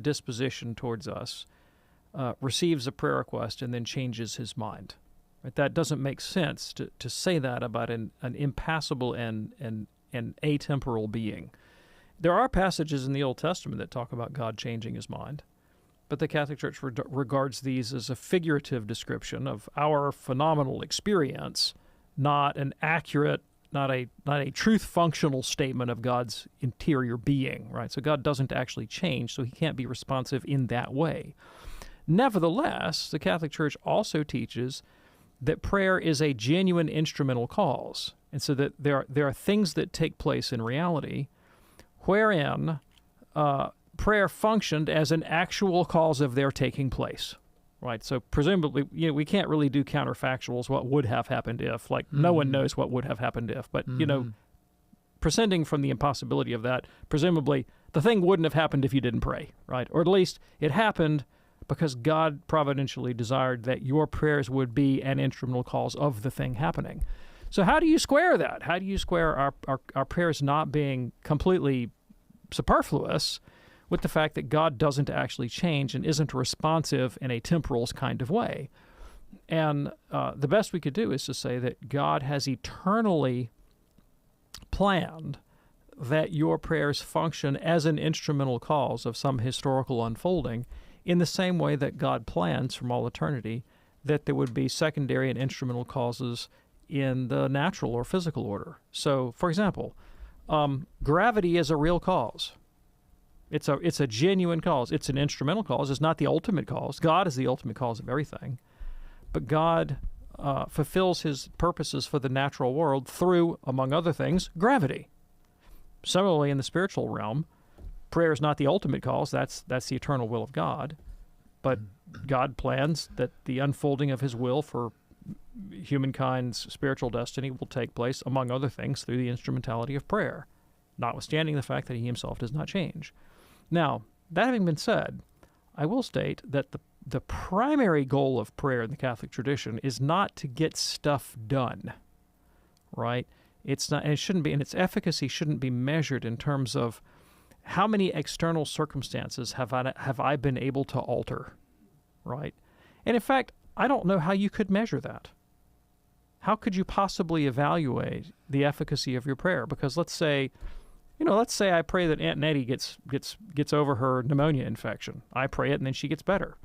disposition towards us receives a prayer request and then changes his mind. Right? That doesn't make sense to say that about an impassible and atemporal being. There are passages in the Old Testament that talk about God changing his mind, but the Catholic Church regards these as a figurative description of our phenomenal experience, not an accurate, not a truth-functional statement of God's interior being, right? So God doesn't actually change, so he can't be responsive in that way. Nevertheless, the Catholic Church also teaches that prayer is a genuine instrumental cause, and so that there are things that take place in reality wherein prayer functioned as an actual cause of their taking place, right? So presumably, we can't really do counterfactuals, what would have happened if, like no one knows what would have happened if, but, prescinding from the impossibility of that, presumably the thing wouldn't have happened if you didn't pray, right? Or at least it happened because God providentially desired that your prayers would be an instrumental cause of the thing happening. So how do you square that? How do you square our prayers not being completely superfluous with the fact that God doesn't actually change and isn't responsive in a temporal kind of way? And the best we could do is to say that God has eternally planned that your prayers function as an instrumental cause of some historical unfolding, in the same way that God plans from all eternity that there would be secondary and instrumental causes in the natural or physical order. So, for example, gravity is a real cause. It's a genuine cause. It's an instrumental cause. It's not the ultimate cause. God is the ultimate cause of everything. But God fulfills his purposes for the natural world through, among other things, gravity. Similarly, in the spiritual realm, prayer is not the ultimate cause. That's the eternal will of God. But God plans that the unfolding of his will for humankind's spiritual destiny will take place, among other things, through the instrumentality of prayer, notwithstanding the fact that he himself does not change. Now, that having been said, I will state that the primary goal of prayer in the Catholic tradition is not to get stuff done, right? It's not, and it shouldn't be, and its efficacy shouldn't be measured in terms of how many external circumstances have I been able to alter, right? And in fact, I don't know how you could measure that. How could you possibly evaluate the efficacy of your prayer? Because let's say I pray that Aunt Nettie gets over her pneumonia infection. I pray it and then she gets better.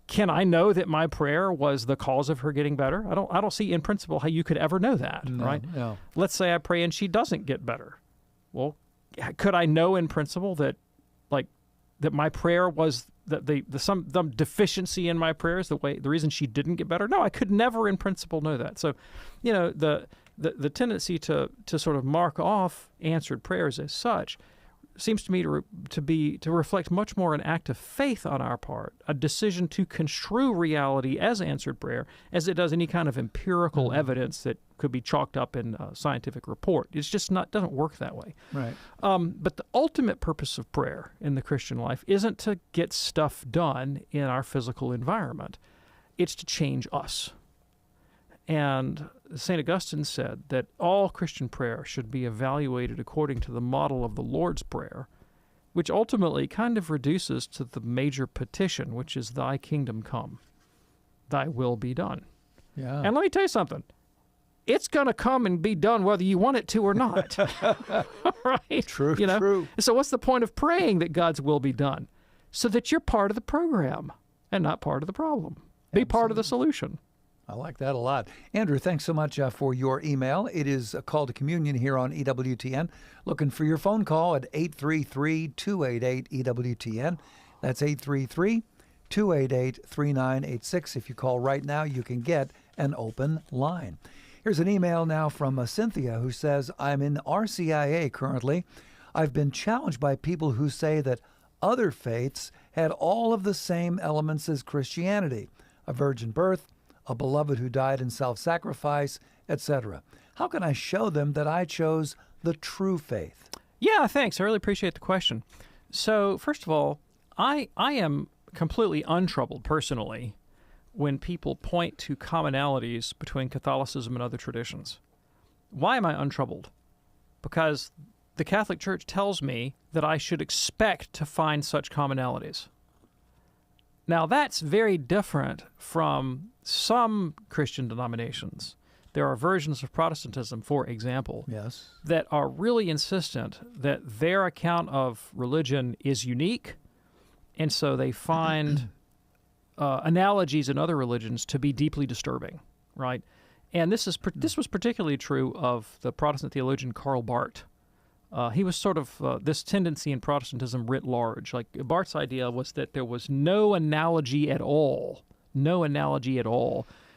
Can I know that my prayer was the cause of her getting better? I don't see in principle how you could ever know that, right? No. Let's say I pray and she doesn't get better. Well, could I know in principle that my prayer was that some deficiency in my prayers, the reason she didn't get better? No, I could never in principle know that. So, the tendency to sort of mark off answered prayers as such seems to me to reflect much more an act of faith on our part, a decision to construe reality as answered prayer, as it does any kind of empirical evidence that could be chalked up in a scientific report. It's just doesn't work that way. Right. But the ultimate purpose of prayer in the Christian life isn't to get stuff done in our physical environment. It's to change us. And St. Augustine said that all Christian prayer should be evaluated according to the model of the Lord's Prayer, which ultimately kind of reduces to the major petition, which is, thy kingdom come, thy will be done. Yeah. And let me tell you something. It's going to come and be done whether you want it to or not. Right? True, true. So what's the point of praying that God's will be done? So that you're part of the program and not part of the problem. Be part of the solution. I like that a lot. Andrew, thanks so much for your email. It is a call to communion here on EWTN. Looking for your phone call at 833-288-EWTN. That's 833-288-3986. If you call right now, you can get an open line. Here's an email now from Cynthia, who says, I'm in RCIA currently. I've been challenged by people who say that other faiths had all of the same elements as Christianity, a virgin birth, a beloved who died in self-sacrifice, etc. How can I show them that I chose the true faith? Yeah, thanks. I really appreciate the question. So, first of all, I am completely untroubled personally when people point to commonalities between Catholicism and other traditions. Why am I untroubled? Because the Catholic Church tells me that I should expect to find such commonalities. Now, that's very different from some Christian denominations. There are versions of Protestantism, for example, Yes. that are really insistent that their account of religion is unique, and so they find analogies in other religions to be deeply disturbing, right? And this was particularly true of the Protestant theologian Karl Barth. He was sort of this tendency in Protestantism writ large. Like Barth's idea was that there was no analogy at all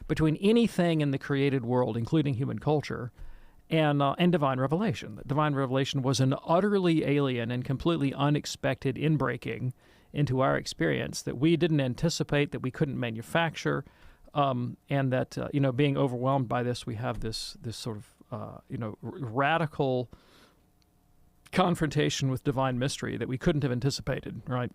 between anything in the created world, including human culture, and divine revelation. That divine revelation was an utterly alien and completely unexpected inbreaking into our experience that we didn't anticipate, that we couldn't manufacture, and that being overwhelmed by this, we have this sort of radical confrontation with divine mystery that we couldn't have anticipated, right?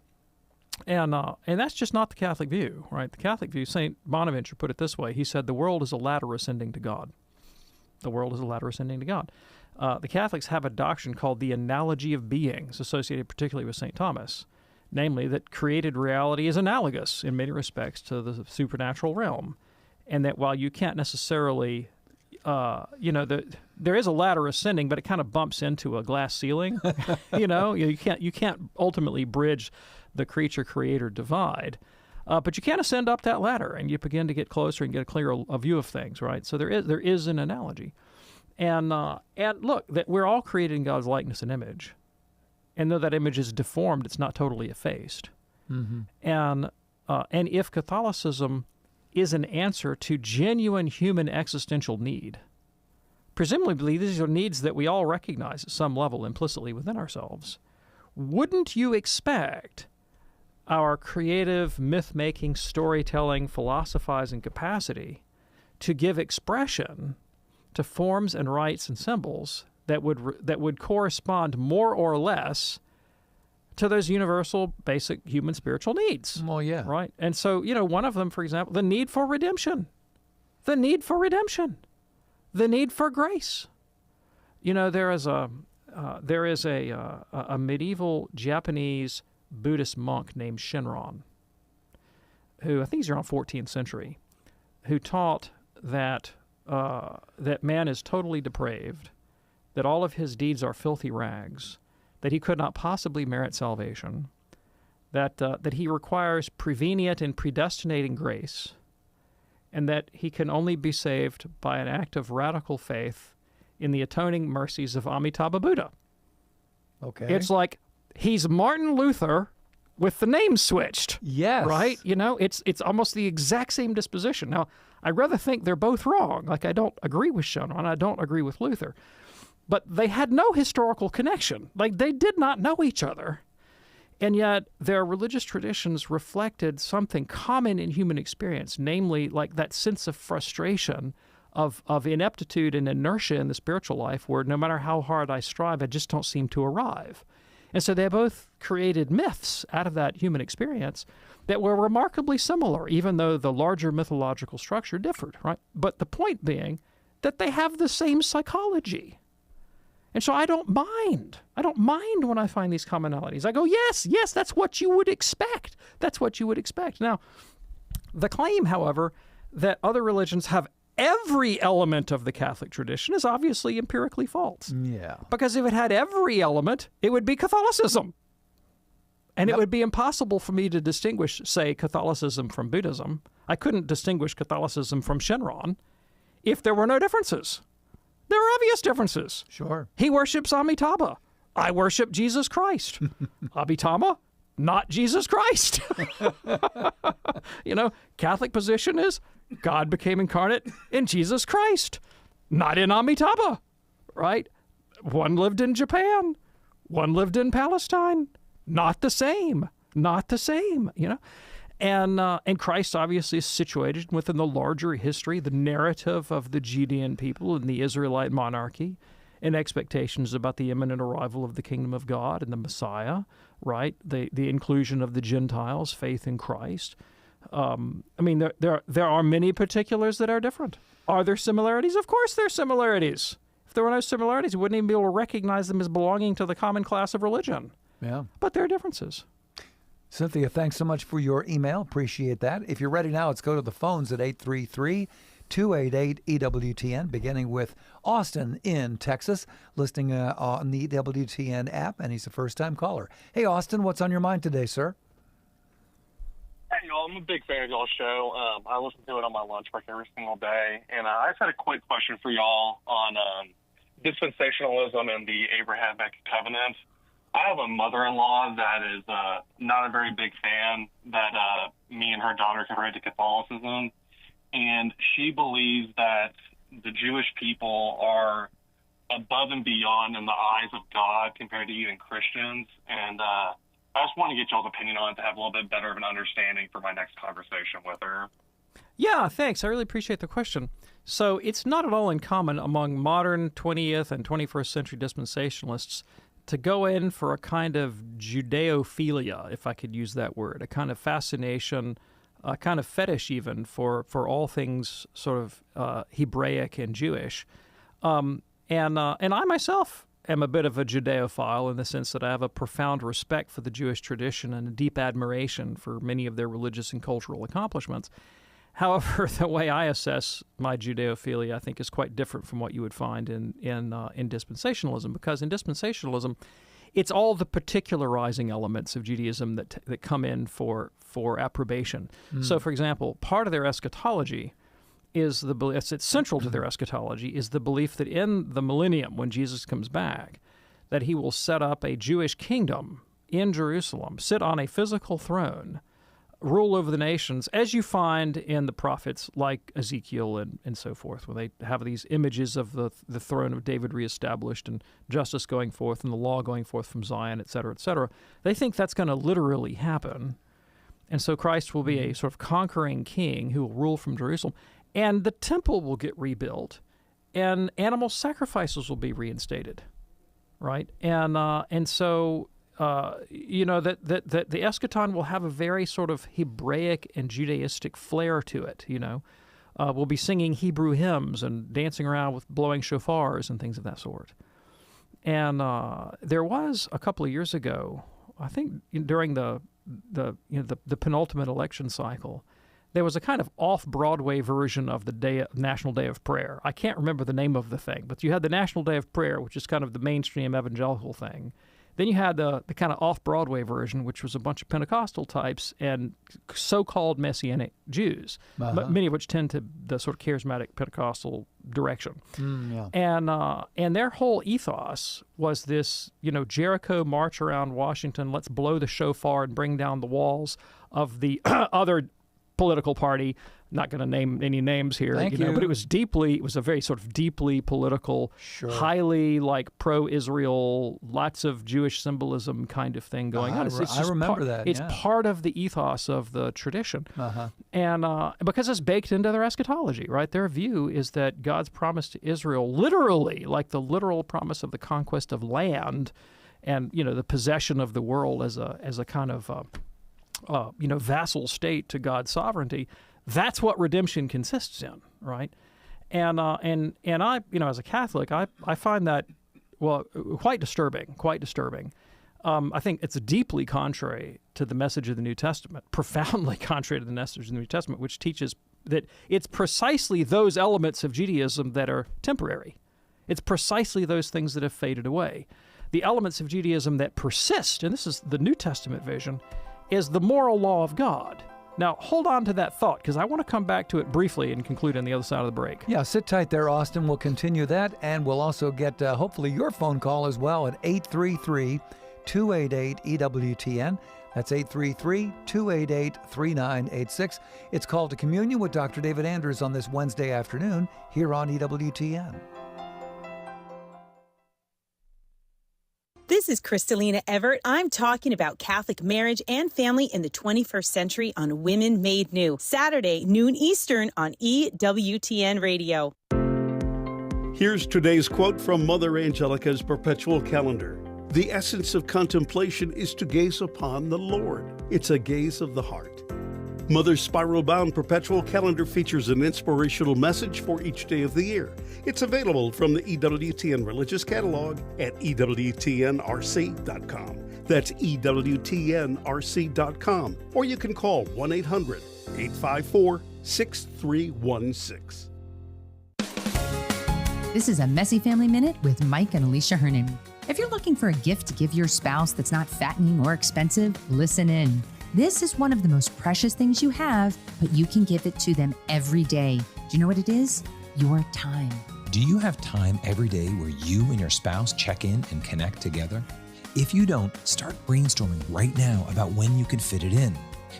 And that's just not the Catholic view, right? The Catholic view, St. Bonaventure put it this way. He said, the world is a ladder ascending to God. The world is a ladder ascending to God. The Catholics have a doctrine called the analogy of beings, associated particularly with St. Thomas, namely that created reality is analogous in many respects to the supernatural realm, and that while you can't necessarily there is a ladder ascending, but it kind of bumps into a glass ceiling. You can't ultimately bridge the creature-creator divide, but you can ascend up that ladder, and you begin to get closer and get a clearer view of things, right? So there is an analogy, and look, that we're all created in God's likeness and image, and though that image is deformed, it's not totally effaced. Mm-hmm. And if Catholicism is an answer to genuine human existential need. Presumably, these are needs that we all recognize at some level implicitly within ourselves. Wouldn't you expect our creative, myth-making, storytelling, philosophizing capacity to give expression to forms and rites and symbols that would correspond more or less to those universal, basic human spiritual needs? Well, yeah. Right? And so, one of them, for example, the need for redemption. The need for redemption. The need for grace. There is a medieval Japanese Buddhist monk named Shinran, who I think he's around 14th century, who taught that man is totally depraved, that all of his deeds are filthy rags, that he could not possibly merit salvation, that he requires prevenient and predestinating grace, and that he can only be saved by an act of radical faith in the atoning mercies of Amitabha Buddha. Okay. It's like he's Martin Luther with the name switched. Yes. Right? It's almost the exact same disposition. Now, I rather think they're both wrong. Like, I don't agree with Shinran, I don't agree with Luther. But they had no historical connection. Like, they did not know each other. And yet their religious traditions reflected something common in human experience, namely like that sense of frustration, of ineptitude and inertia in the spiritual life where no matter how hard I strive, I just don't seem to arrive. And so they both created myths out of that human experience that were remarkably similar, even though the larger mythological structure differed, right? But the point being that they have the same psychology. And so I don't mind. I don't mind when I find these commonalities. I go, yes, that's what you would expect. That's what you would expect. Now, the claim, however, that other religions have every element of the Catholic tradition is obviously empirically false. Yeah. Because if it had every element, it would be Catholicism. And It would be impossible for me to distinguish, say, Catholicism from Buddhism. I couldn't distinguish Catholicism from Shinran if there were no differences. There are obvious differences. Sure. He worships Amitabha. I worship Jesus Christ. Amitabha, not Jesus Christ. Catholic position is God became incarnate in Jesus Christ, not in Amitabha, right? One lived in Japan. One lived in Palestine. Not the same. And Christ obviously is situated within the larger history, the narrative of the Judean people and the Israelite monarchy, and expectations about the imminent arrival of the kingdom of God and the Messiah, right? The inclusion of the Gentiles, faith in Christ. There are many particulars that are different. Are there similarities? Of course there are similarities. If there were no similarities, we wouldn't even be able to recognize them as belonging to the common class of religion. Yeah. But there are differences. Cynthia, thanks so much for your email. Appreciate that. If you're ready now, let's go to the phones at 833-288-EWTN, beginning with Austin in Texas, listening on the EWTN app, and he's a first-time caller. Hey, Austin, what's on your mind today, sir? Hey, y'all. I'm a big fan of y'all's show. I listen to it on my lunch break every single day. And I just had a quick question for y'all on dispensationalism and the Abrahamic covenant. I have a mother-in-law that is not a very big fan that me and her daughter converted to Catholicism. And she believes that the Jewish people are above and beyond in the eyes of God compared to even Christians. And I just want to get y'all's opinion on it to have a little bit better of an understanding for my next conversation with her. Yeah, thanks. I really appreciate the question. So it's not at all uncommon among modern 20th and 21st century dispensationalists to go in for a kind of Judeophilia, if I could use that word, a kind of fascination, a kind of fetish even for all things sort of Hebraic and Jewish. And I myself am a bit of a Judeophile in the sense that I have a profound respect for the Jewish tradition and a deep admiration for many of their religious and cultural accomplishments. However, the way I assess my Judeophilia, I think, is quite different from what you would find in dispensationalism, because in dispensationalism, it's all the particularizing elements of Judaism that come in for approbation. So, for example, part of their eschatology is the belief, it's central to their eschatology, is the belief that in the millennium, when Jesus comes back, that he will set up a Jewish kingdom in Jerusalem, sit on a physical throne, rule over the nations, as you find in the prophets like Ezekiel and so forth, where they have these images of the throne of David reestablished and justice going forth and the law going forth from Zion, et cetera, et cetera. They think that's going to literally happen. And so Christ will be a sort of conquering king who will rule from Jerusalem. And the temple will get rebuilt, and animal sacrifices will be reinstated, right? And so that the eschaton will have a very sort of Hebraic and Judaistic flair to it. We'll be singing Hebrew hymns and dancing around with blowing shofars and things of that sort. And there was a couple of years ago, I think during the penultimate election cycle, there was a kind of off-Broadway version of the National Day of Prayer. I can't remember the name of the thing, but you had the National Day of Prayer, which is kind of the mainstream evangelical thing. Then you had the kind of off-Broadway version, which was a bunch of Pentecostal types and so-called Messianic Jews, many of which tend to the sort of charismatic Pentecostal direction. And their whole ethos was this, Jericho march around Washington, let's blow the shofar and bring down the walls of the other political party. Not going to name any names here, but it was a very sort of deeply political, highly like pro-Israel, lots of Jewish symbolism kind of thing going on. I remember that. It's part of the ethos of the tradition. And because it's baked into their eschatology, right? Their view is that God's promise to Israel, literally, like the literal promise of the conquest of land and, the possession of the world as a kind of vassal state to God's sovereignty. That's what redemption consists in, right? And I, as a Catholic, I find that, quite disturbing. I think it's deeply contrary to the message of the New Testament, profoundly contrary to the message of the New Testament, which teaches that it's precisely those elements of Judaism that are temporary. It's precisely those things that have faded away. The elements of Judaism that persist, and this is the New Testament vision, is the moral law of God. Now, hold on to that thought, because I want to come back to it briefly and conclude on the other side of the break. Yeah, sit tight there, Austin. We'll continue that, and we'll also get, hopefully, your phone call as well at 833-288-EWTN. That's 833-288-3986. It's Called to Communion with Dr. David Anders on this Wednesday afternoon here on EWTN. This is Kristalina Everett. I'm talking about Catholic marriage and family in the 21st century on Women Made New. Saturday, noon Eastern on EWTN Radio. Here's today's quote from Mother Angelica's Perpetual Calendar. The essence of contemplation is to gaze upon the Lord. It's a gaze of the heart. Mother's spiral-bound perpetual calendar features an inspirational message for each day of the year. It's available from the EWTN Religious Catalog at EWTNRC.com. That's EWTNRC.com. Or you can call 1-800-854-6316. This is a Messy Family Minute with Mike and Alicia Hernan. If you're looking for a gift to give your spouse that's not fattening or expensive, listen in. This is one of the most precious things you have, but you can give it to them every day. Do you know what it is? Your time. Do you have time every day where you and your spouse check in and connect together? If you don't, start brainstorming right now about when you can fit it in.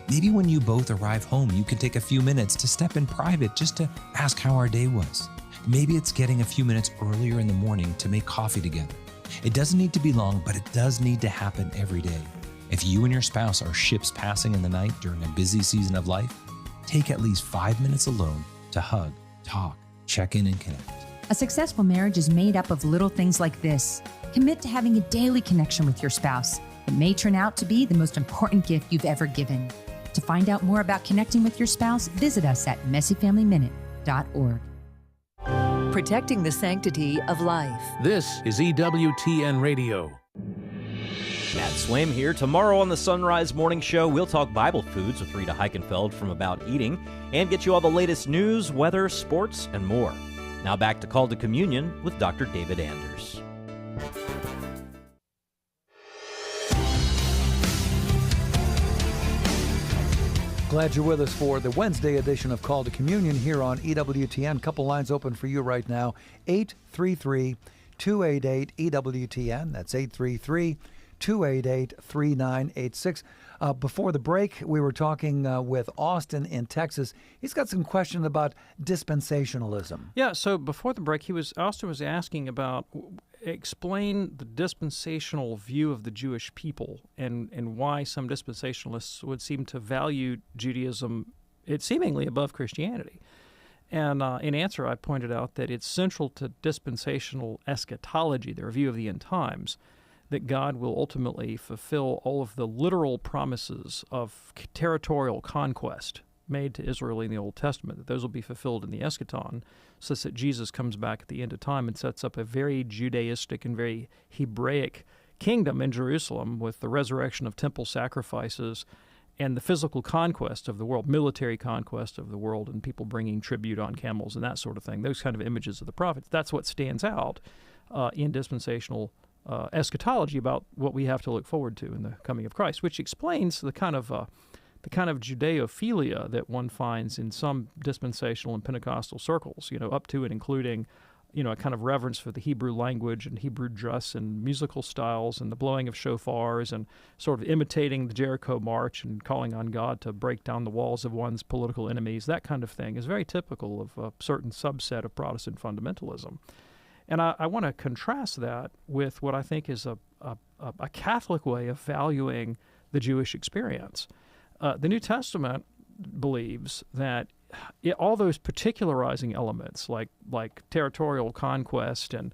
Maybe when you both arrive home, you can take a few minutes to step in private just to ask how our day was. Maybe it's getting a few minutes earlier in the morning to make coffee together. It doesn't need to be long, but it does need to happen every day. If you and your spouse are ships passing in the night during a busy season of life, take at least 5 minutes alone to hug, talk, check in, and connect. A successful marriage is made up of little things like this. Commit to having a daily connection with your spouse. It may turn out to be the most important gift you've ever given. To find out more about connecting with your spouse, visit us at messyfamilyminute.org. Protecting the sanctity of life. This is EWTN Radio. Matt Swaim here. Tomorrow on the Sunrise Morning Show, we'll talk Bible foods with Rita Heichenfeld from About Eating and get you all the latest news, weather, sports, and more. Now back to Call to Communion with Dr. David Anders. Glad you're with us for the Wednesday edition of Call to Communion here on EWTN. Couple lines open for you right now. 833-288-EWTN. That's 833-288-3986. Before the break, we were talking with Austin in Texas. He's got some question about dispensationalism. Yeah, so before the break, Austin was asking about, explain the dispensational view of the Jewish people and why some dispensationalists would seem to value Judaism, it's seemingly above Christianity. And in answer, I pointed out that it's central to dispensational eschatology, their view of the end times, that God will ultimately fulfill all of the literal promises of territorial conquest made to Israel in the Old Testament, that those will be fulfilled in the eschaton, such that Jesus comes back at the end of time and sets up a very Judaistic and very Hebraic kingdom in Jerusalem with the resurrection of temple sacrifices and the physical conquest of the world, military conquest of the world, and people bringing tribute on camels and that sort of thing, those kind of images of the prophets. That's what stands out in dispensational eschatology about what we have to look forward to in the coming of Christ, which explains the kind of Judeophilia that one finds in some dispensational and Pentecostal circles, up to and including, a kind of reverence for the Hebrew language and Hebrew dress and musical styles and the blowing of shofars and sort of imitating the Jericho March and calling on God to break down the walls of one's political enemies. That kind of thing is very typical of a certain subset of Protestant fundamentalism. And I want to contrast that with what I think is a Catholic way of valuing the Jewish experience. The New Testament believes that all those particularizing elements, like territorial conquest and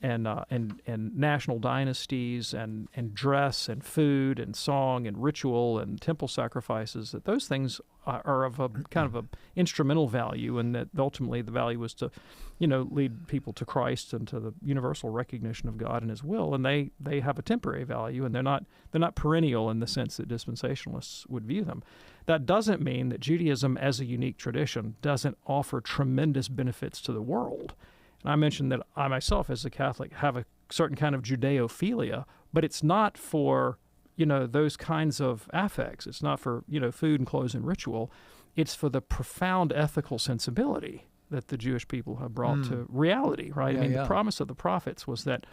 national dynasties and dress and food and song and ritual and temple sacrifices, that those things are of a kind of a instrumental value, and that ultimately the value is to, lead people to Christ and to the universal recognition of God and His will, and they have a temporary value, and they're not perennial in the sense that dispensationalists would view them. That doesn't mean that Judaism as a unique tradition doesn't offer tremendous benefits to the world. And I mentioned that I myself, as a Catholic, have a certain kind of Judeophilia, but it's not for, those kinds of affects. It's not for, food and clothes and ritual. It's for the profound ethical sensibility that the Jewish people have brought to reality, right? Yeah, The promise of the prophets was that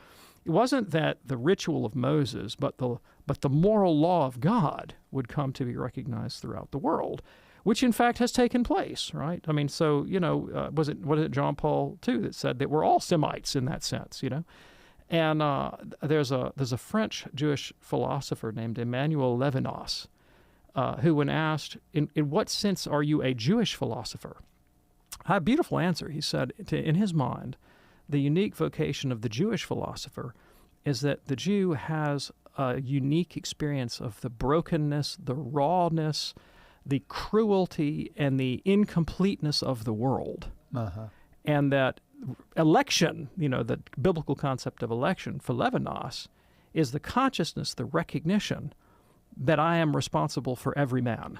it wasn't that the ritual of Moses, but the moral law of God would come to be recognized throughout the world, which in fact has taken place, right? Was it John Paul II that said that we're all Semites in that sense, And there's a French Jewish philosopher named Emmanuel Levinas, who, when asked, in what sense are you a Jewish philosopher? Had a beautiful answer. He said, in his mind, the unique vocation of the Jewish philosopher is that the Jew has a unique experience of the brokenness, the rawness, the cruelty and the incompleteness of the world, and that election, the biblical concept of election for Levinas, is the consciousness, the recognition that I am responsible for every man.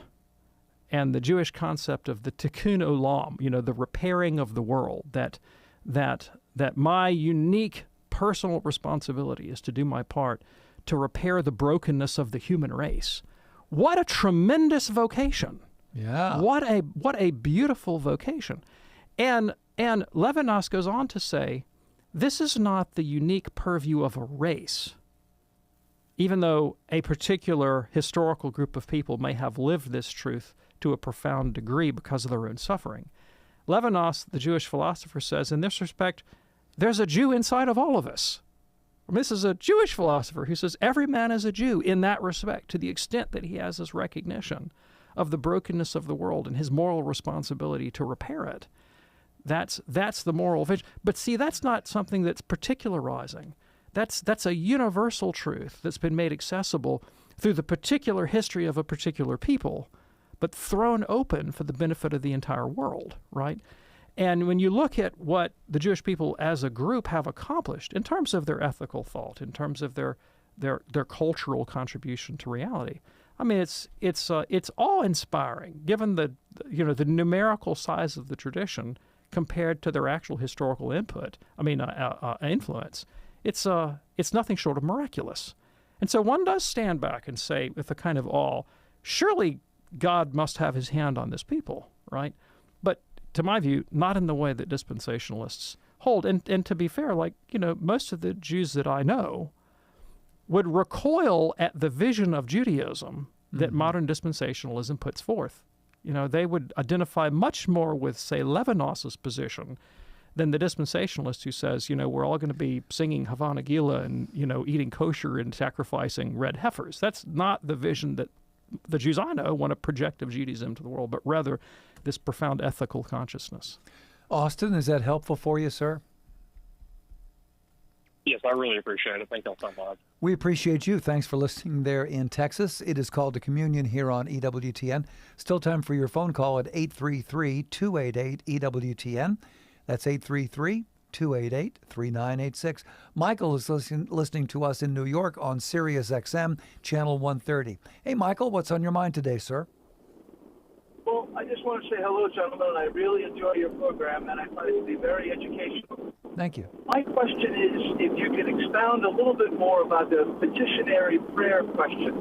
And the Jewish concept of the tikkun olam, the repairing of the world, that my unique personal responsibility is to do my part to repair the brokenness of the human race. What a tremendous vocation. Yeah. What a beautiful vocation. And Levinas goes on to say, this is not the unique purview of a race, even though a particular historical group of people may have lived this truth to a profound degree because of their own suffering. Levinas, the Jewish philosopher, says, in this respect, there's a Jew inside of all of us. And this is a Jewish philosopher who says every man is a Jew in that respect, to the extent that he has this recognition of the brokenness of the world and his moral responsibility to repair it. That's the moral vision. But see, that's not something that's particularizing. That's a universal truth that's been made accessible through the particular history of a particular people, but thrown open for the benefit of the entire world, right? And when you look at what the Jewish people as a group have accomplished in terms of their ethical thought, in terms of their cultural contribution to reality, I mean, it's awe-inspiring given the numerical size of the tradition compared to their actual historical influence. It's nothing short of miraculous. And so one does stand back and say with a kind of awe, surely God must have his hand on this people, right? But to my view, not in the way that dispensationalists hold. And to be fair, most of the Jews that I know would recoil at the vision of Judaism that modern dispensationalism puts forth. They would identify much more with, say, Levinas's position than the dispensationalist who says, we're all going to be singing Havana Gila and, eating kosher and sacrificing red heifers. That's not the vision that the Jews I know want to project of Judaism to the world, but rather this profound ethical consciousness. Austin, is that helpful for you, sir? Yes, I really appreciate it. Thank you all so much. We appreciate you. Thanks for listening there in Texas. It is called to Communion here on EWTN. Still time for your phone call at 833-288-EWTN. That's 833-288-3986. Michael is listening to us in New York on Sirius XM, Channel 130. Hey, Michael, what's on your mind today, sir? Well, I just want to say hello, gentlemen. I really enjoy your program, and I find it to be very educational. Thank you. My question is if you could expound a little bit more about the petitionary prayer question.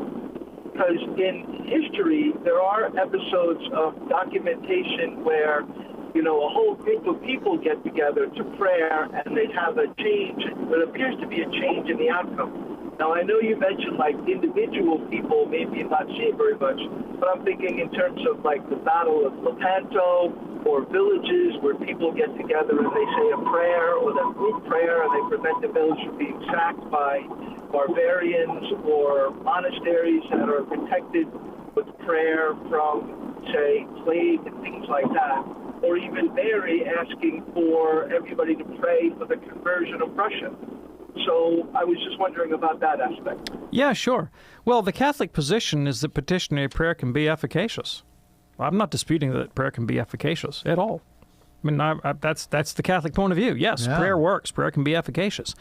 Because in history, there are episodes of documentation where, a whole group of people get together to prayer and they have a change. What appears to be a change in the outcome. Now, I know you mentioned individual people maybe not see very much, but I'm thinking in terms of the Battle of Lepanto or villages where people get together and they say a prayer or the group prayer and they prevent the village from being sacked by barbarians, or monasteries that are protected with prayer from, say, plague and things like that. Or even Mary asking for everybody to pray for the conversion of Russia. So I was just wondering about that aspect. Yeah, sure. Well, the Catholic position is that petitionary prayer can be efficacious. I'm not disputing that prayer can be efficacious at all. I mean, that's the Catholic point of view. Yes, prayer works. Prayer can be efficacious.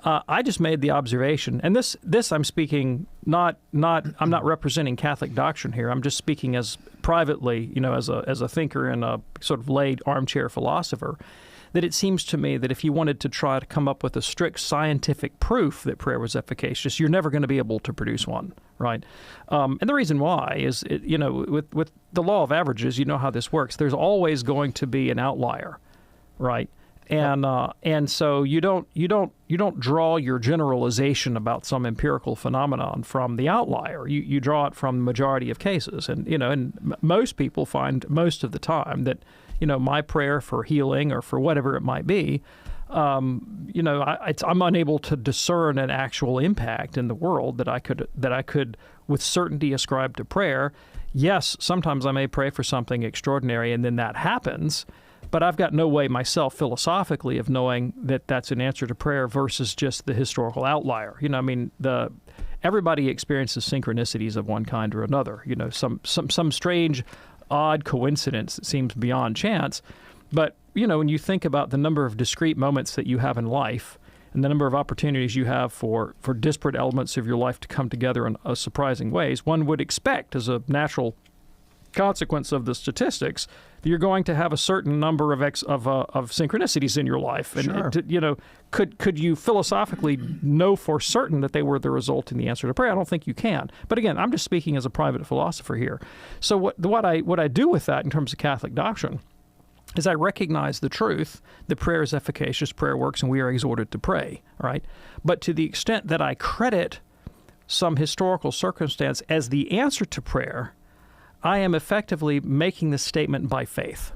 I just made the observation, and this I'm speaking I'm not representing Catholic doctrine here. I'm just speaking as privately, as a thinker and a sort of lay armchair philosopher, that it seems to me that if you wanted to try to come up with a strict scientific proof that prayer was efficacious, you're never going to be able to produce one, right? And the reason why is, with the law of averages, you know how this works. There's always going to be an outlier, right? And so you don't draw your generalization about some empirical phenomenon from the outlier. You draw it from the majority of cases, and most people find most of the time that my prayer for healing or for whatever it might be, I'm unable to discern an actual impact in the world that I could with certainty ascribe to prayer. Yes, sometimes I may pray for something extraordinary, and then that happens. But I've got no way myself philosophically of knowing that that's an answer to prayer versus just the historical outlier. everybody experiences synchronicities of one kind or another. Some strange, odd coincidence that seems beyond chance. But, when you think about the number of discrete moments that you have in life and the number of opportunities you have for disparate elements of your life to come together in surprising ways, one would expect, as a natural consequence of the statistics, that you're going to have a certain number of synchronicities in your life. And, Sure. Could you philosophically know for certain that they were the result in the answer to prayer? I don't think you can. But again, I'm just speaking as a private philosopher here. So what I do with that in terms of Catholic doctrine is I recognize the truth that prayer is efficacious, prayer works, and we are exhorted to pray, right? But to the extent that I credit some historical circumstance as the answer to prayer, I am effectively making this statement by faith,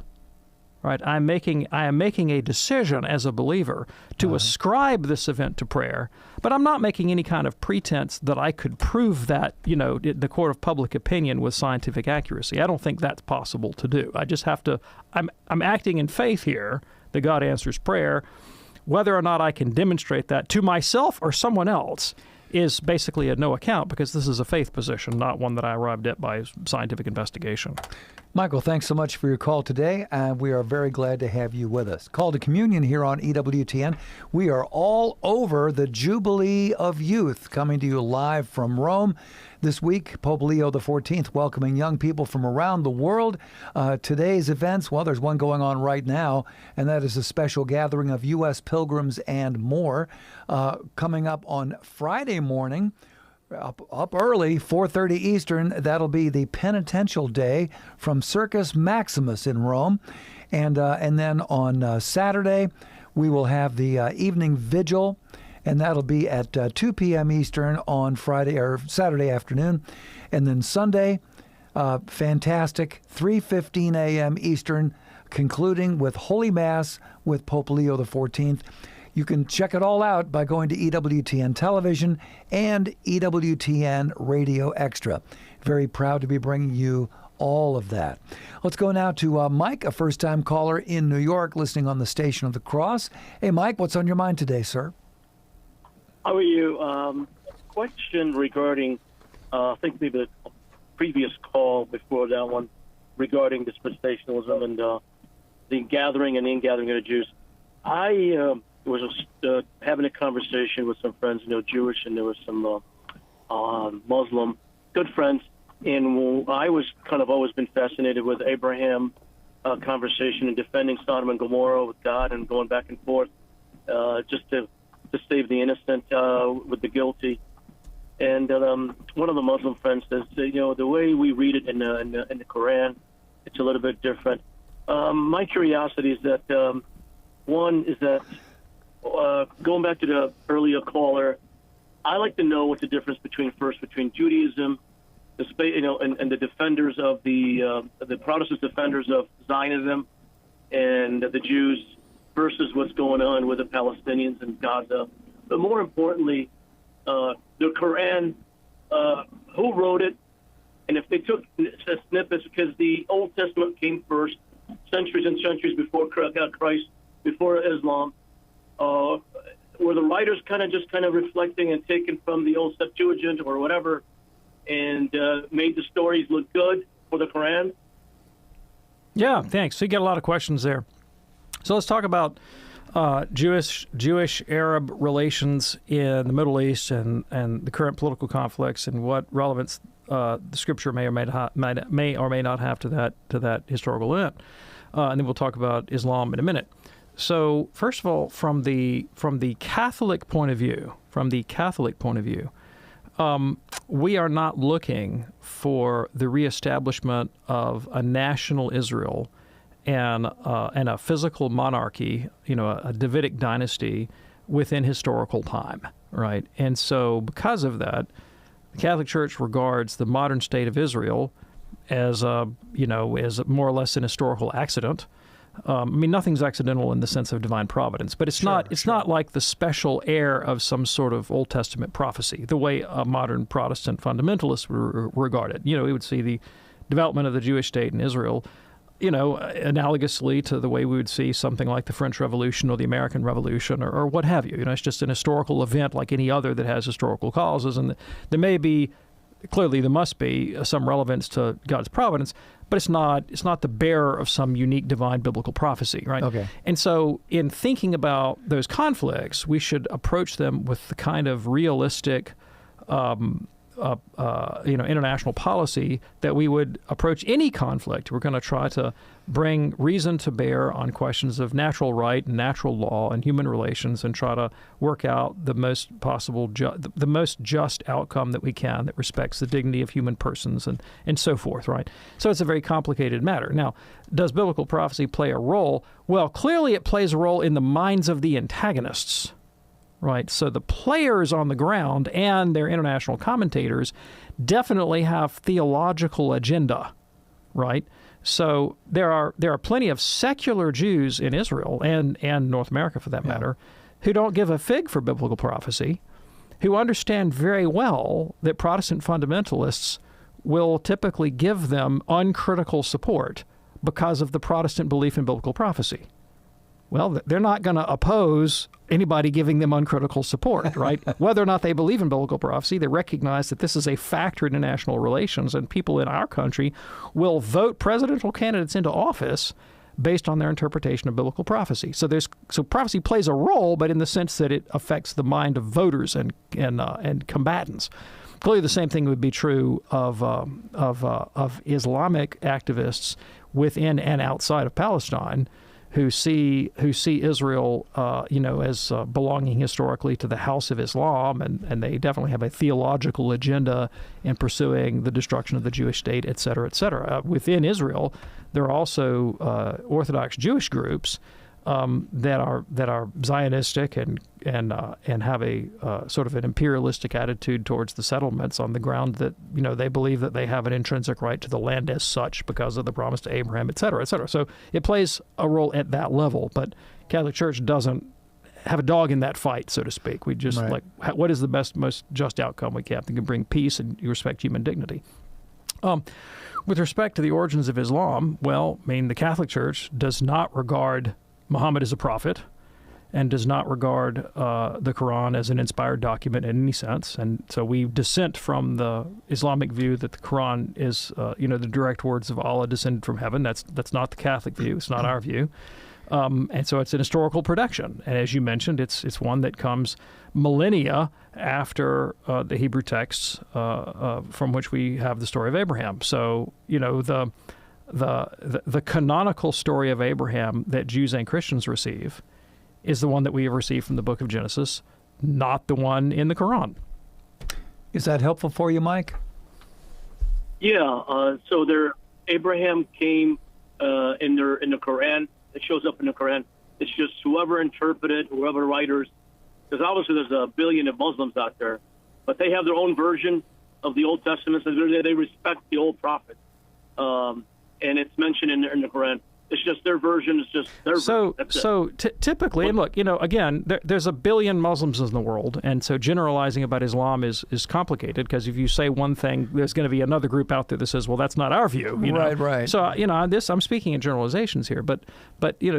right? I am making a decision as a believer to ascribe this event to prayer, but I'm not making any kind of pretense that I could prove that, the court of public opinion with scientific accuracy. I don't think that's possible to do. I just have to. I'm acting in faith here that God answers prayer. Whether or not I can demonstrate that to myself or someone else is basically a no account, because this is a faith position, not one that I arrived at by scientific investigation. Michael, thanks so much for your call today, and we are very glad to have you with us. Call to Communion here on EWTN. We are all over the Jubilee of Youth, coming to you live from Rome. This week, Pope Leo XIV welcoming young people from around the world. Today's events, well, there's one going on right now, and that is a special gathering of U.S. pilgrims and more. Coming up on Friday morning, up early, 4:30 Eastern, that'll be the penitential day from Circus Maximus in Rome. And then on Saturday, we will have the evening vigil, and that'll be at 2 p.m. Eastern on Friday or Saturday afternoon. And then Sunday, fantastic, 3:15 a.m. Eastern, concluding with Holy Mass with Pope Leo XIV. You can check it all out by going to EWTN Television and EWTN Radio Extra. Very proud to be bringing you all of that. Let's go now to Mike, a first-time caller in New York, listening on the Station of the Cross. Hey, Mike, what's on your mind today, sir? How are you? Question regarding, I think maybe the previous call before that one, regarding dispensationalism and the gathering and ingathering of the Jews. I was having a conversation with some friends, Jewish, and there was some Muslim, good friends, and I was kind of always been fascinated with Abraham conversation and defending Sodom and Gomorrah with God and going back and forth just to save the innocent with the guilty. And one of the Muslim friends says, the way we read it in the Quran, it's a little bit different. My curiosity is that, one is that, going back to the earlier caller, I like to know what the difference between Judaism, and the defenders of the Protestant defenders of Zionism and the Jews versus what's going on with the Palestinians in Gaza. But more importantly, the Quran, who wrote it, and if they took snippets, because the Old Testament came first, centuries and centuries before Christ, before Islam, were the writers kind of reflecting and taken from the old Septuagint or whatever, and made the stories look good for the Quran? Yeah, thanks. So you get a lot of questions there. So let's talk about Jewish-Arab relations in the Middle East and the current political conflicts and what relevance the Scripture may or may not have to that historical event. And then we'll talk about Islam in a minute. So first of all, from the Catholic point of view, we are not looking for the reestablishment of a national Israel and a physical monarchy, a Davidic dynasty within historical time, right? And so because of that, the Catholic Church regards the modern state of Israel as as more or less an historical accident. Nothing's accidental in the sense of divine providence, but it's not like the special air of some sort of Old Testament prophecy, the way a modern Protestant fundamentalist would regard it. We would see the development of the Jewish state in Israel analogously to the way we would see something like the French Revolution or the American Revolution or what have you. It's just an historical event like any other that has historical causes. And there must be some relevance to God's providence, but it's not the bearer of some unique divine biblical prophecy, right? Okay. And so in thinking about those conflicts, we should approach them with the kind of realistic international policy that we would approach any conflict. We're going to try to bring reason to bear on questions of natural right and natural law and human relations and try to work out the most possible, the most just outcome that we can that respects the dignity of human persons and so forth, right? So it's a very complicated matter. Now, does biblical prophecy play a role? Well, clearly it plays a role in the minds of the antagonists. Right, so the players on the ground and their international commentators definitely have theological agenda, right? So there are plenty of secular Jews in Israel and North America, for that matter, who don't give a fig for biblical prophecy, who understand very well that Protestant fundamentalists will typically give them uncritical support because of the Protestant belief in biblical prophecy. Well, they're not going to oppose anybody giving them uncritical support, right? Whether or not they believe in biblical prophecy, they recognize that this is a factor in international relations, and people in our country will vote presidential candidates into office based on their interpretation of biblical prophecy. So prophecy plays a role, but in the sense that it affects the mind of voters and combatants. Clearly, the same thing would be true of Islamic activists within and outside of Palestine, who see Israel, as belonging historically to the House of Islam, and they definitely have a theological agenda in pursuing the destruction of the Jewish state, et cetera, et cetera. Within Israel, there are also Orthodox Jewish groups that are Zionistic and have a sort of an imperialistic attitude towards the settlements on the ground that they believe that they have an intrinsic right to the land as such because of the promise to Abraham, et cetera, et cetera. So it plays a role at that level, but Catholic Church doesn't have a dog in that fight, so to speak. We just what is the best, most just outcome we can that can bring peace and respect human dignity. With respect to the origins of Islam, well, the Catholic Church does not regard Muhammad as a prophet and does not regard the Quran as an inspired document in any sense. And so we dissent from the Islamic view that the Quran is, the direct words of Allah descended from heaven. That's not the Catholic view. It's not our view. And so it's an historical production. And as you mentioned, it's one that comes millennia after the Hebrew texts from which we have the story of Abraham. So, the canonical story of Abraham that Jews and Christians receive is the one that we have received from the book of Genesis, not the one in the Quran. Is that helpful for you, Mike? Yeah. So Abraham came in the Quran. It shows up in the Quran. It's just whoever interpreted, whoever writers, because obviously there's a billion of Muslims out there, but they have their own version of the Old Testament. So they respect the old prophets. And it's mentioned in the Quran. It's just their version. It's just their version. So typically, and look, again, there's a billion Muslims in the world, and so generalizing about Islam is complicated because if you say one thing, there's going to be another group out there that says, well, that's not our view. Right. So, I'm speaking in generalizations here, but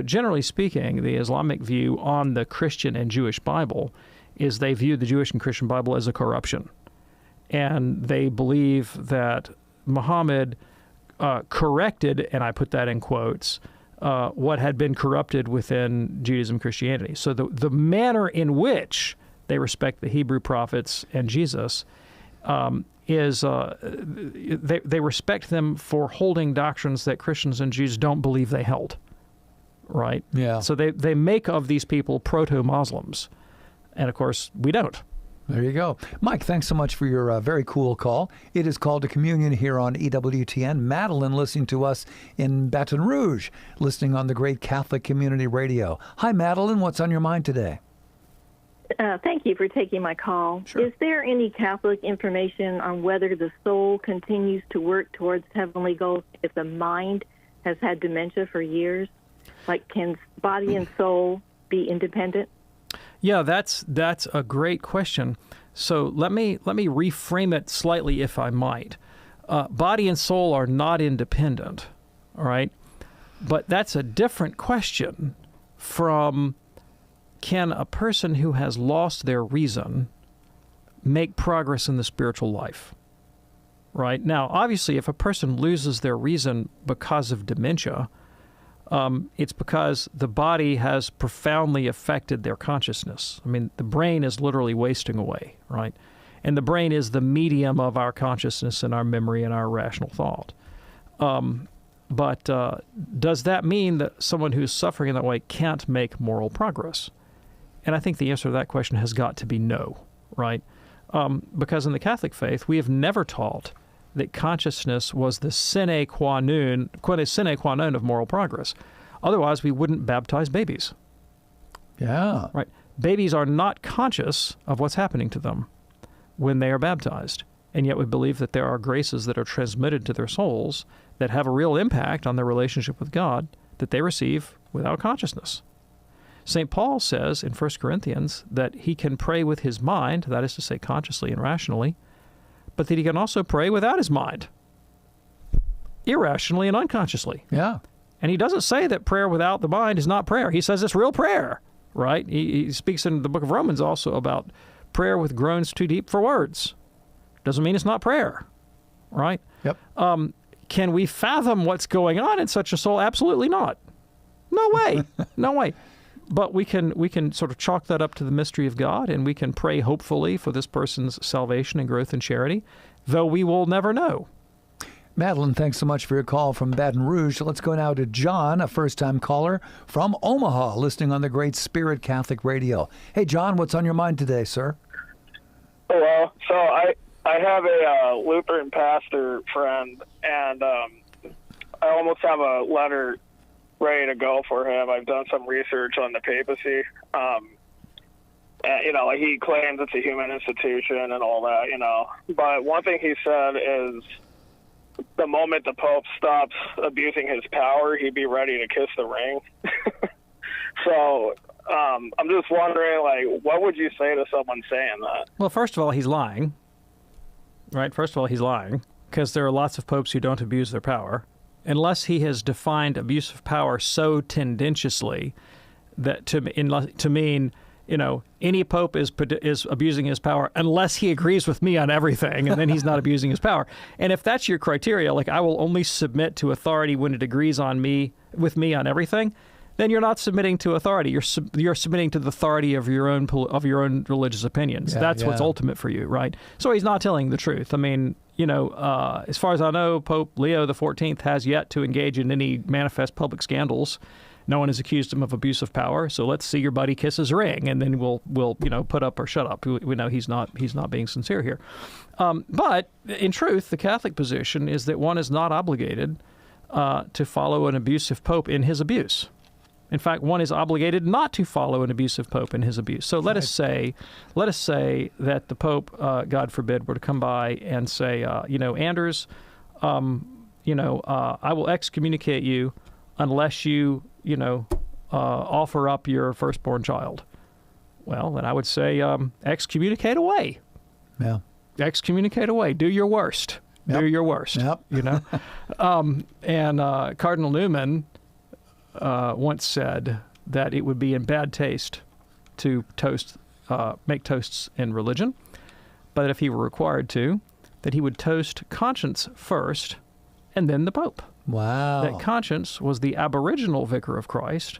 generally speaking, the Islamic view on the Christian and Jewish Bible is they view the Jewish and Christian Bible as a corruption, and they believe that Muhammad corrected, and I put that in quotes, what had been corrupted within Judaism, Christianity. So the manner in which they respect the Hebrew prophets and Jesus is they respect them for holding doctrines that Christians and Jews don't believe they held, right? Yeah. So they make of these people proto-Muslims, and of course we don't. There you go. Mike, thanks so much for your very cool call. It is Called to Communion here on EWTN. Madeline listening to us in Baton Rouge, listening on the great Catholic Community Radio. Hi, Madeline. What's on your mind today? Thank you for taking my call. Sure. Is there any Catholic information on whether the soul continues to work towards heavenly goals if the mind has had dementia for years? Like, can body and soul be independent? Yeah, that's a great question. So let me reframe it slightly, if I might. Body and soul are not independent, all right? But that's a different question from, can a person who has lost their reason make progress in the spiritual life? Right? Now, obviously, if a person loses their reason because of dementia, it's because the body has profoundly affected their consciousness. I mean, the brain is literally wasting away, right? And the brain is the medium of our consciousness and our memory and our rational thought. But does that mean that someone who's suffering in that way can't make moral progress? And I think the answer to that question has got to be no, right? Because in the Catholic faith, we have never taught that consciousness was the sine qua non of moral progress. Otherwise, we wouldn't baptize babies. Yeah. Right. Babies are not conscious of what's happening to them when they are baptized. And yet we believe that there are graces that are transmitted to their souls that have a real impact on their relationship with God that they receive without consciousness. St. Paul says in 1 Corinthians that he can pray with his mind, that is to say consciously and rationally, but that he can also pray without his mind, irrationally and unconsciously. Yeah. And he doesn't say that prayer without the mind is not prayer. He says it's real prayer, right? He speaks in the book of Romans also about prayer with groans too deep for words. Doesn't mean it's not prayer, right? Yep. Can we fathom what's going on in such a soul? Absolutely not. No way. No way. But we can sort of chalk that up to the mystery of God, and we can pray hopefully for this person's salvation and growth in charity, though we will never know. Madeline, thanks so much for your call from Baton Rouge. Let's go now to John, a first-time caller from Omaha, listening on the Great Spirit Catholic Radio. Hey, John, what's on your mind today, sir? Well, so I have a Lutheran pastor friend, and I almost have a letter ready to go for him. I've done some research on the papacy. Like he claims it's a human institution and all that, But one thing he said is the moment the Pope stops abusing his power, he'd be ready to kiss the ring. So I'm just wondering, what would you say to someone saying that? Well, first of all, he's lying. Right? First of all, he's lying because there are lots of popes who don't abuse their power. Unless he has defined abuse of power so tendentiously that to mean, any pope is abusing his power unless he agrees with me on everything, and then he's not abusing his power. And if that's your criteria, I will only submit to authority when it agrees with me on everything, then you're not submitting to authority. You're submitting to the authority of your own religious opinions. Yeah, That's what's ultimate for you, right? So he's not telling the truth. I mean, as far as I know, Pope Leo XIV has yet to engage in any manifest public scandals. No one has accused him of abuse of power. So let's see your buddy kiss his ring, and then we'll put up or shut up. We know he's not being sincere here. But in truth, the Catholic position is that one is not obligated to follow an abusive pope in his abuse. In fact, one is obligated not to follow an abusive pope in his abuse. So let us say that the Pope, God forbid, were to come by and say, Anders, I will excommunicate you unless you, offer up your firstborn child. Well, then I would say excommunicate away. Yeah. Excommunicate away. Do your worst. Yep. Do your worst. Yep. And Cardinal Newman once said that it would be in bad taste to make toasts in religion, but if he were required to, that he would toast conscience first and then the Pope. Wow. That conscience was the aboriginal vicar of Christ,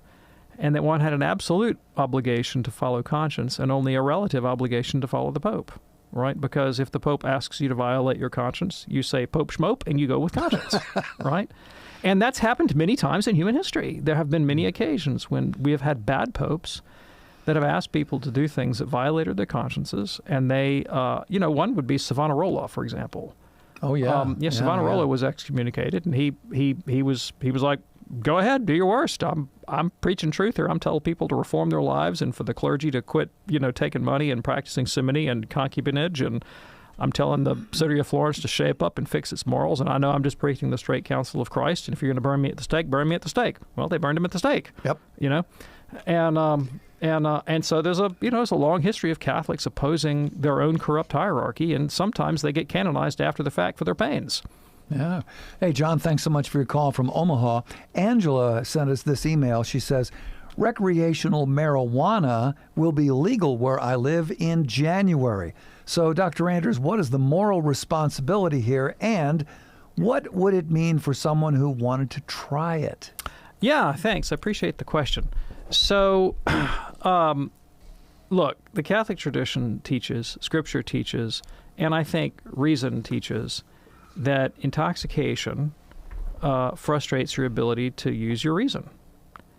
and that one had an absolute obligation to follow conscience and only a relative obligation to follow the Pope, right? Because if the Pope asks you to violate your conscience, you say Pope Schmope and you go with conscience, right? And that's happened many times in human history. There have been many occasions when we have had bad popes that have asked people to do things that violated their consciences, and they, one would be Savonarola, for example. Oh yeah, Savonarola was excommunicated, and he was like, "Go ahead, do your worst. I'm preaching truth here. I'm telling people to reform their lives, and for the clergy to quit, taking money and practicing simony and concubinage, and I'm telling the city of Florence to shape up and fix its morals, and I know I'm just preaching the straight counsel of Christ, and if you're going to burn me at the stake, burn me at the stake." Well, they burned him at the stake. Yep. And so there's a long history of Catholics opposing their own corrupt hierarchy, and sometimes they get canonized after the fact for their pains. Yeah. Hey, John, thanks so much for your call from Omaha. Angela sent us this email. She says, recreational marijuana will be legal where I live in January. So, Dr. Anders, what is the moral responsibility here, and what would it mean for someone who wanted to try it? Yeah, thanks. I appreciate the question. So, look, the Catholic tradition teaches, Scripture teaches, and I think reason teaches that intoxication frustrates your ability to use your reason.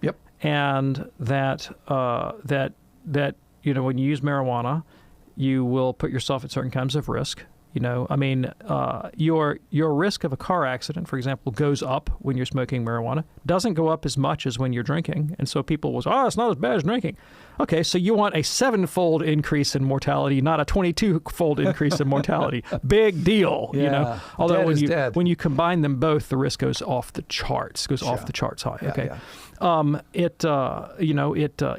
Yep. And that when you use marijuana, you will put yourself at certain kinds of risk. Your risk of a car accident, for example, goes up when you're smoking marijuana. Doesn't go up as much as when you're drinking. And so people will say, it's not as bad as drinking. Okay, so you want a 7-fold increase in mortality, not a 22-fold increase in mortality. Big deal, Yeah. Although Dead. when you combine them both, the risk goes off the charts. Off the charts high. Yeah, okay. Yeah.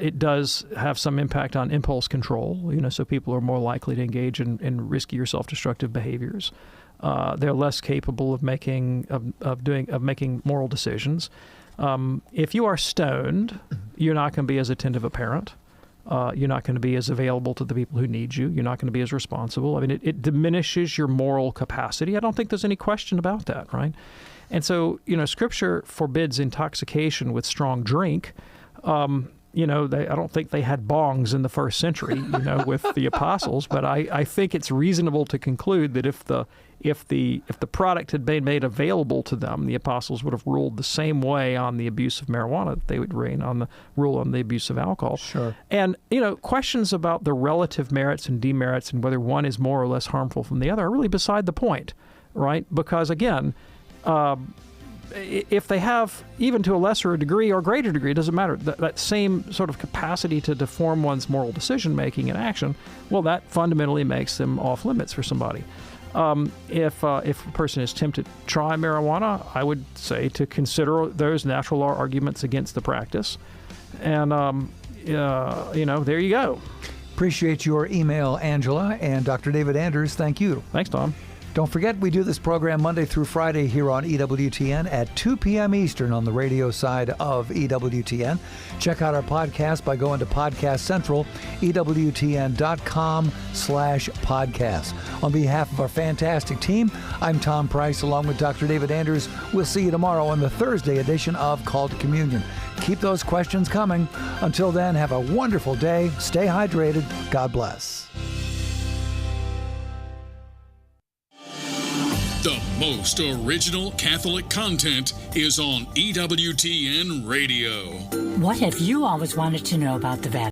It does have some impact on impulse control. So people are more likely to engage in riskier self-destructive behaviors. They're less capable of making moral decisions. If you are stoned, you're not going to be as attentive a parent. You're not going to be as available to the people who need you. You're not going to be as responsible. I mean, it diminishes your moral capacity. I don't think there's any question about that, right? And so, Scripture forbids intoxication with strong drink. I don't think they had bongs in the first century, with the apostles. But I think it's reasonable to conclude that if the product had been made available to them, the apostles would have ruled the same way on the abuse of marijuana that they would rule on the abuse of alcohol. Sure. And questions about the relative merits and demerits and whether one is more or less harmful from the other are really beside the point, right? Because again, if they have, even to a lesser degree or greater degree, it doesn't matter, that same sort of capacity to deform one's moral decision-making and action, well, that fundamentally makes them off limits for somebody. If a person is tempted to try marijuana, I would say to consider those natural law arguments against the practice. And, there you go. Appreciate your email, Angela. And Dr. David Anders, thank you. Thanks, Tom. Don't forget, we do this program Monday through Friday here on EWTN at 2 p.m. Eastern on the radio side of EWTN. Check out our podcast by going to Podcast Central, EWTN.com/podcast. On behalf of our fantastic team, I'm Tom Price along with Dr. David Anders. We'll see you tomorrow on the Thursday edition of Call to Communion. Keep those questions coming. Until then, have a wonderful day. Stay hydrated. God bless. The most original Catholic content is on EWTN Radio. What have you always wanted to know about the Vatican?